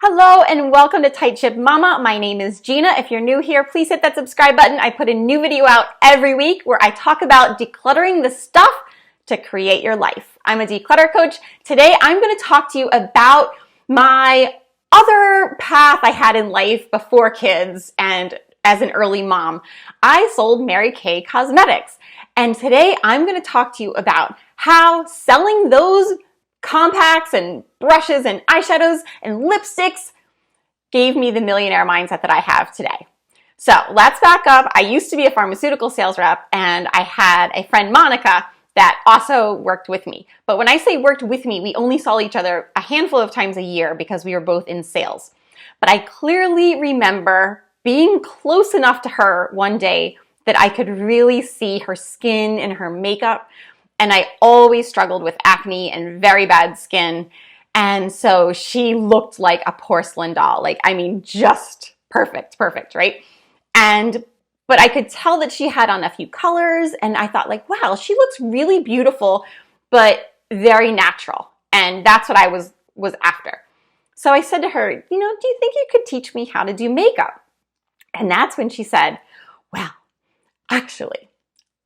Hello and welcome to Tight Ship Mama. My name is Gina. If you're new here, please hit that subscribe button. I put a new video out every week where I talk about decluttering the stuff to create your life. I'm a declutter coach. Today I'm going to talk to you about my other path I had in life before kids and as an early mom. I sold MaryKay cosmetics, and today I'm going to talk to you about how selling those compacts and brushes and eyeshadows and lipsticks gave me the millionaire mindset that I have today. So let's back up. I used to be a pharmaceutical sales rep, and I had a friend, Monica, that also worked with me. But when I say worked with me, we only saw each other a handful of times a year because we were both in sales. But I clearly remember being close enough to her one day that I could really see her skin and her makeup. And I always struggled with acne and very bad skin. And so she looked like a porcelain doll. Just perfect, right? But I could tell that she had on a few colors, and I thought wow, she looks really beautiful, but very natural. And that's what I was after. So I said to her, do you think you could teach me how to do makeup? And that's when she said, well, actually,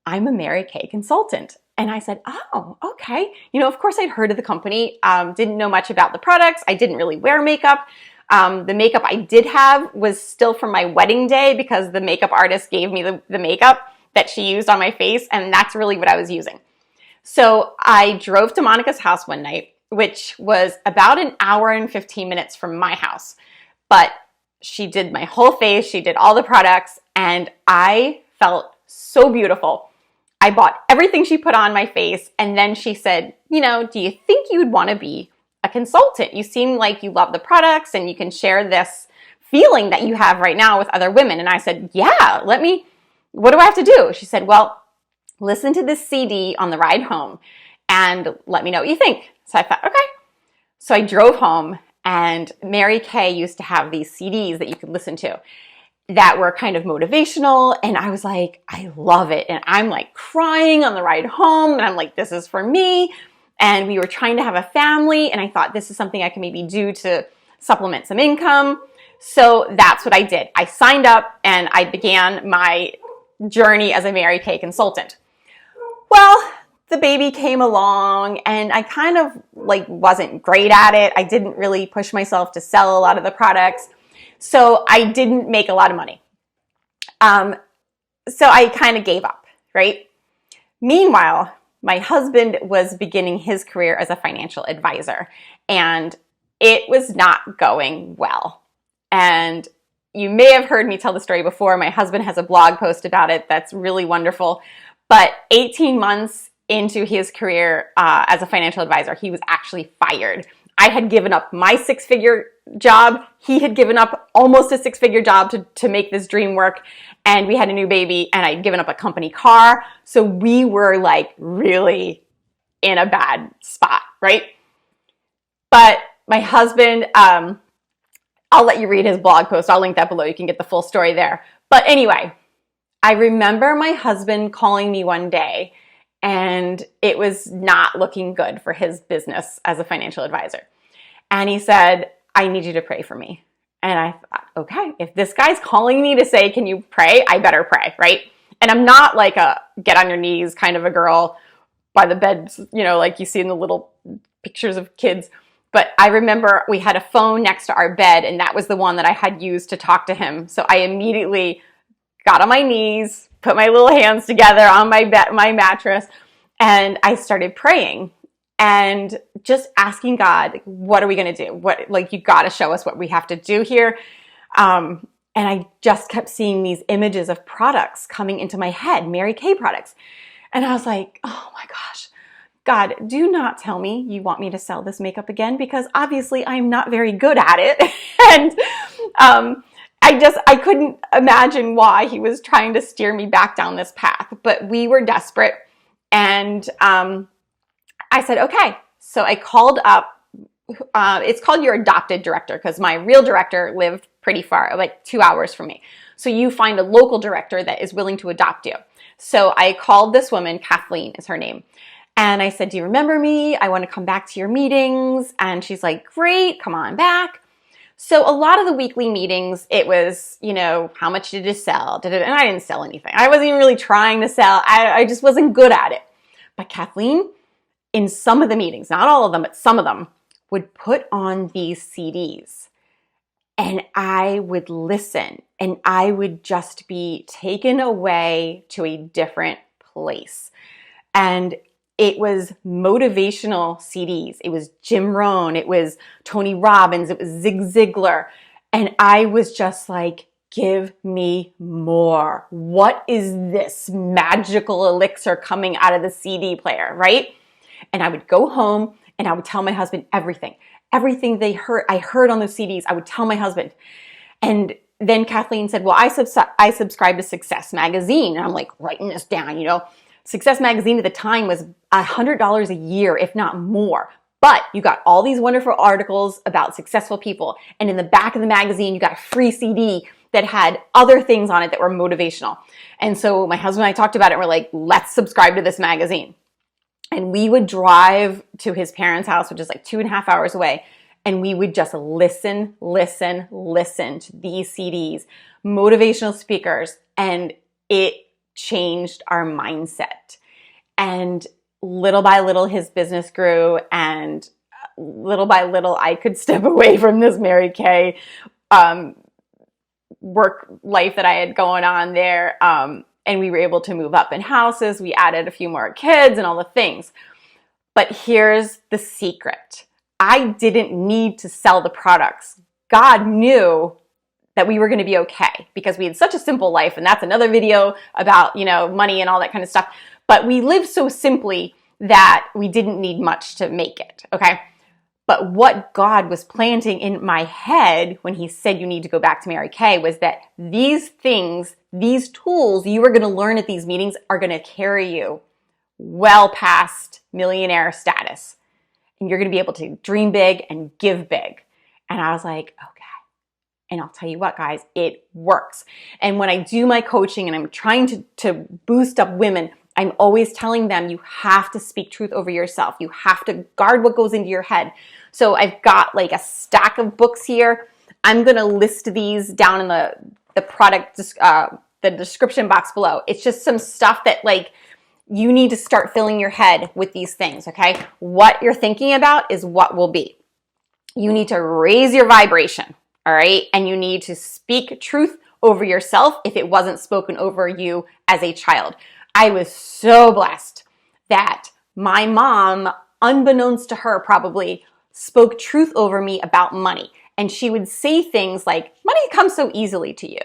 I'm a MaryKay consultant. And I said, oh, okay. Of course I'd heard of the company, didn't know much about the products. I didn't really wear makeup. The makeup I did have was still from my wedding day because the makeup artist gave me the makeup that she used on my face, and that's really what I was using. So I drove to Monica's house one night, which was about an hour and 15 minutes from my house. But she did my whole face, she did all the products, and I felt so beautiful. I bought everything she put on my face, and then she said, do you think you would want to be a consultant? You seem like you love the products and you can share this feeling that you have right now with other women. And I said, yeah, what do I have to do? She said, well, listen to this CD on the ride home and let me know what you think. So I thought, okay. So I drove home, and MaryKay used to have these CDs that you could listen to that were kind of motivational, and I was like, I love it. And I'm crying on the ride home, and I'm like, this is for me. And we were trying to have a family, and I thought this is something I can maybe do to supplement some income. So that's what I did. I signed up and I began my journey as a MaryKay consultant. Well, the baby came along, and I kind of wasn't great at it. I didn't really push myself to sell a lot of the products. So I didn't make a lot of money. So I kind of gave up, right? Meanwhile, my husband was beginning his career as a financial advisor, and it was not going well. And you may have heard me tell the story before. My husband has a blog post about it that's really wonderful. But 18 months into his career as a financial advisor, he was actually fired. I had given up my six-figure job. He had given up almost a six-figure job to make this dream work. And we had a new baby, and I'd given up a company car. So we were really in a bad spot, right? But my husband, I'll let you read his blog post. I'll link that below. You can get the full story there. But anyway, I remember my husband calling me one day, and it was not looking good for his business as a financial advisor. And he said, I need you to pray for me. And I thought, okay, if this guy's calling me to say, can you pray? I better pray, right? And I'm not like a get on your knees kind of a girl by the bed, like you see in the little pictures of kids. But I remember we had a phone next to our bed, and that was the one that I had used to talk to him. So I immediately got on my knees, put my little hands together on my mattress, and I started praying and just asking God, what are we going to do? You got to show us what we have to do here. And I just kept seeing these images of products coming into my head, MaryKay products. And I was like, oh my gosh, God, do not tell me you want me to sell this makeup again, because obviously I'm not very good at it. And I couldn't imagine why he was trying to steer me back down this path, but we were desperate. And I said, okay. So I called up, it's called your adopted director, because my real director lived pretty far, 2 hours from me. So you find a local director that is willing to adopt you. So I called this woman, Kathleen is her name. And I said, do you remember me? I want to come back to your meetings. And she's like, great, come on back. So a lot of the weekly meetings, it was, how much did you sell? And I didn't sell anything. I wasn't even really trying to sell. I just wasn't good at it. But Kathleen, in some of the meetings, not all of them, but some of them, would put on these CDs. And I would listen, and I would just be taken away to a different place. And it was motivational CDs. It was Jim Rhon. It was Tony Robbins. It was Ziglar. And I was just like, give me more. What is this magical elixir coming out of the CD player, right? And I would go home and I would tell my husband everything I heard on those CDs. I would tell my husband. And then Kathleen said, well, I subscribe to Success Magazine. And I'm like writing this down, Success Magazine at the time was $100 a year, if not more. But you got all these wonderful articles about successful people. And in the back of the magazine, you got a free CD that had other things on it that were motivational. And so my husband and I talked about it and we're like, let's subscribe to this magazine. And we would drive to his parents' house, which is like 2.5 hours away. And we would just listen to these CDs, motivational speakers. And it changed our mindset. And little by little, his business grew. And little by little, I could step away from this MaryKay work life that I had going on there. And we were able to move up in houses. We added a few more kids and all the things. But here's the secret. I didn't need to sell the products. God knew that we were going to be okay because we had such a simple life. And that's another video about, money and all that kind of stuff. But we lived so simply that we didn't need much to make it. Okay. But what God was planting in my head when he said you need to go back to MaryKay was that these things, these tools you are going to learn at these meetings are going to carry you well past millionaire status. And you're going to be able to dream big and give big. And I was like, okay. And I'll tell you what, guys, it works. And when I do my coaching and I'm trying to boost up women, I'm always telling them you have to speak truth over yourself. You have to guard what goes into your head. So I've got like a stack of books here. I'm going to list these down in the product, the description box below. It's just some stuff that like you need to start filling your head with these things, okay? What you're thinking about is what will be. You need to raise your vibration, all right? And you need to speak truth over yourself if it wasn't spoken over you as a child. I was so blessed that my mom, unbeknownst to her probably, spoke truth over me about money. And she would say things like, money comes so easily to you,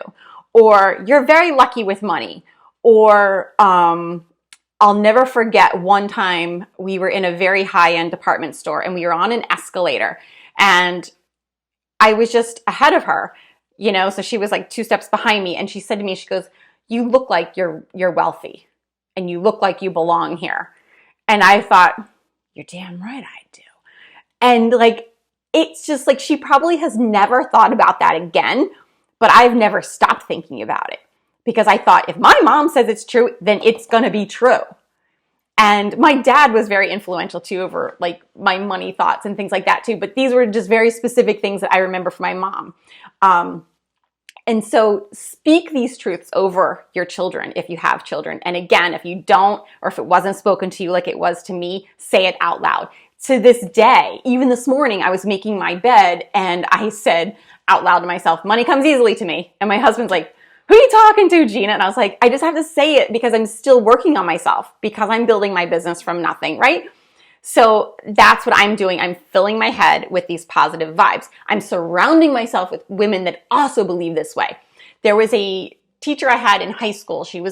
or you're very lucky with money, or I'll never forget one time we were in a very high-end department store and we were on an escalator and I was just ahead of her, so she was like 2 steps behind me and she said to me, she goes, you look like you're wealthy and you look like you belong here. And I thought, you're damn right I do. And like, it's just like, she probably has never thought about that again, but I've never stopped thinking about it because I thought if my mom says it's true, then it's going to be true. And my dad was very influential too over like my money thoughts and things like that too. But these were just very specific things that I remember from my mom. And so speak these truths over your children if you have children. And again, if you don't, or if it wasn't spoken to you like it was to me, say it out loud. To this day, even this morning, I was making my bed and I said out loud to myself, money comes easily to me. And my husband's like, who are you talking to, Gina? And I was like, I just have to say it because I'm still working on myself because I'm building my business from nothing, right? So that's what I'm doing. I'm filling my head with these positive vibes. I'm surrounding myself with women that also believe this way. There was a teacher I had in high school. She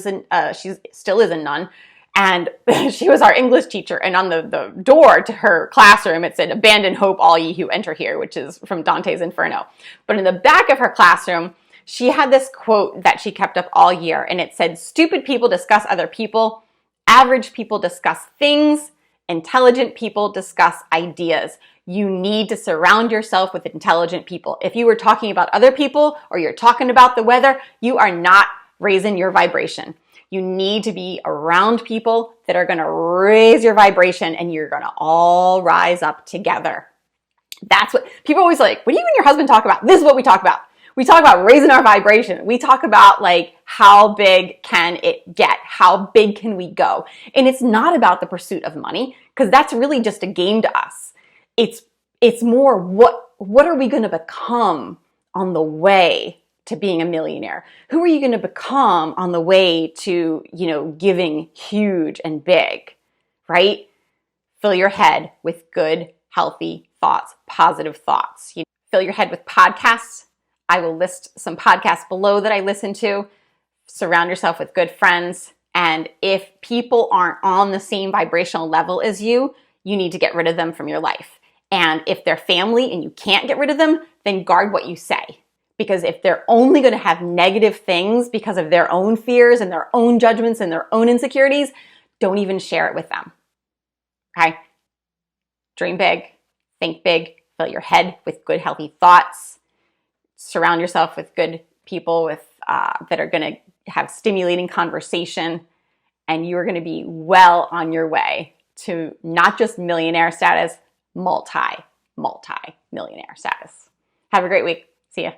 still is a nun. And she was our English teacher. And on the door to her classroom, it said, abandon hope, all ye who enter here, which is from Dante's Inferno. But in the back of her classroom, she had this quote that she kept up all year. And it said, stupid people discuss other people. Average people discuss things. Intelligent people discuss ideas. You need to surround yourself with intelligent people. If you were talking about other people or you're talking about the weather, you are not raising your vibration. You need to be around people that are going to raise your vibration and you're going to all rise up together. That's what people always like, what do you and your husband talk about? This is what we talk about. We talk about raising our vibration. We talk about like, how big can it get? How big can we go? And it's not about the pursuit of money, because that's really just a game to us. It's more, what are we going to become on the way to being a millionaire? Who are you going to become on the way to, giving huge and big, right? Fill your head with good, healthy thoughts, positive thoughts. Fill your head with podcasts. I will list some podcasts below that I listen to. Surround yourself with good friends. And if people aren't on the same vibrational level as you, you need to get rid of them from your life. And if they're family and you can't get rid of them, then guard what you say. Because if they're only going to have negative things because of their own fears and their own judgments and their own insecurities, don't even share it with them. Okay? Dream big, think big, fill your head with good, healthy thoughts. Surround yourself with good people that are going to have stimulating conversation, and you are going to be well on your way to not just millionaire status, multi-millionaire status. Have a great week. See ya.